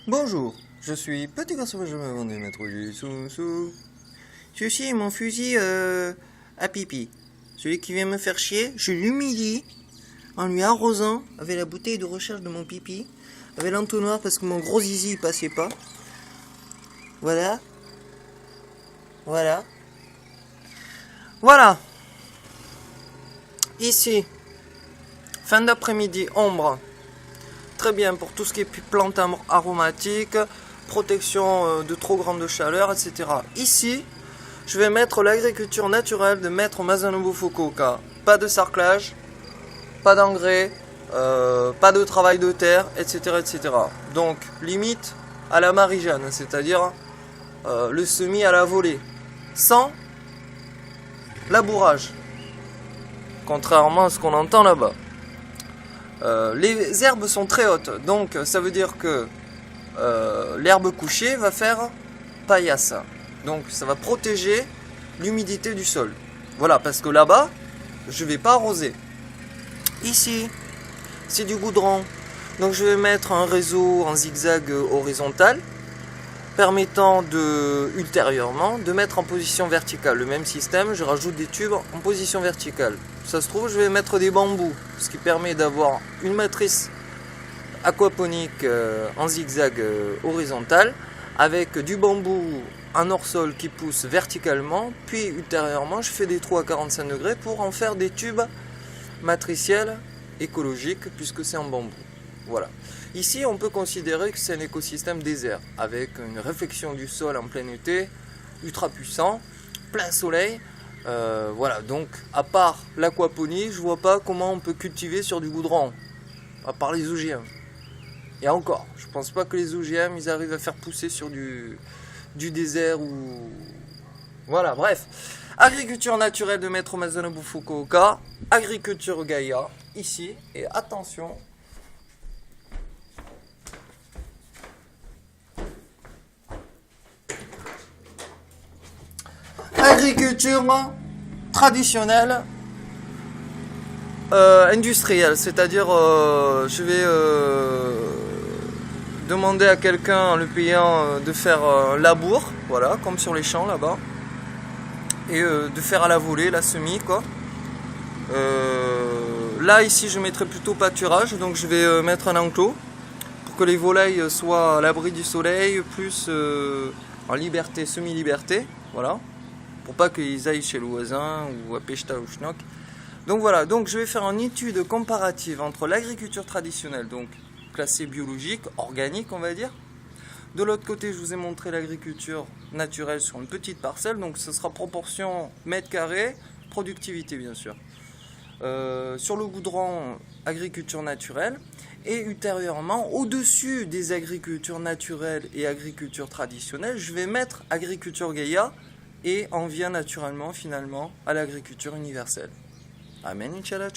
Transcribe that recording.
Bonjour, je suis Petit Garçon, je me vendais mettre du sous-sous. Ceci est mon fusil à pipi. Celui qui vient me faire chier, je l'humilie en lui arrosant avec la bouteille de recharge de mon pipi, avec l'entonnoir parce que mon gros zizi il passait pas. Voilà. Voilà. Voilà. Ici, fin d'après-midi, ombre. Très bien pour tout ce qui est plantes aromatiques, protection de trop grande chaleur, etc. Ici, je vais mettre l'agriculture naturelle de Maître Masanobu Fukuoka. Pas de sarclage, pas d'engrais, pas de travail de terre, etc., etc. Donc, limite à la Marie-Jeanne, c'est-à-dire le semis à la volée, sans labourage, contrairement à ce qu'on entend là-bas. Les herbes sont très hautes, donc ça veut dire que l'herbe couchée va faire paillasse. Donc ça va protéger l'humidité du sol. Voilà, parce que là-bas, je vais pas arroser. Ici, c'est du goudron. Donc je vais mettre un réseau en zigzag horizontal, permettant ultérieurement de mettre en position verticale. Le même système, je rajoute des tubes en position verticale. Ça se trouve, je vais mettre des bambous, ce qui permet d'avoir une matrice aquaponique en zigzag horizontal, avec du bambou en hors-sol qui pousse verticalement, puis ultérieurement, je fais des trous à 45 degrés pour en faire des tubes matriciels écologiques, puisque c'est en bambou. Voilà. Ici, on peut considérer que c'est un écosystème désert, avec une réflexion du sol en plein été, ultra puissant, plein soleil. Voilà, donc à part l'aquaponie, je vois pas comment on peut cultiver sur du goudron, à part les OGM. Et encore, je pense pas que les OGM, ils arrivent à faire pousser sur du désert ou... Voilà, bref. Agriculture naturelle de Maître Masanobu Fukuoka, agriculture Gaïa, ici, et attention... Agriculture traditionnelle industrielle, c'est-à-dire je vais demander à quelqu'un en le payant de faire labour, voilà, comme sur les champs là-bas, et de faire à la volée, la semis, quoi. Là ici je mettrai plutôt pâturage, donc je vais mettre un enclos pour que les volailles soient à l'abri du soleil, plus en liberté, semi-liberté, voilà, pour pas qu'ils aillent chez le voisin ou à Pechta ou Schnock. Donc voilà, donc je vais faire une étude comparative entre l'agriculture traditionnelle, donc classée biologique, organique on va dire. De l'autre côté, je vous ai montré l'agriculture naturelle sur une petite parcelle, donc ce sera proportion mètre carré, productivité bien sûr. Sur le goudron, agriculture naturelle, et ultérieurement, au-dessus des agricultures naturelles et agriculture traditionnelle, je vais mettre agriculture Gaïa, et on vient naturellement finalement à l'agriculture universelle. Amen, Inch'Allah.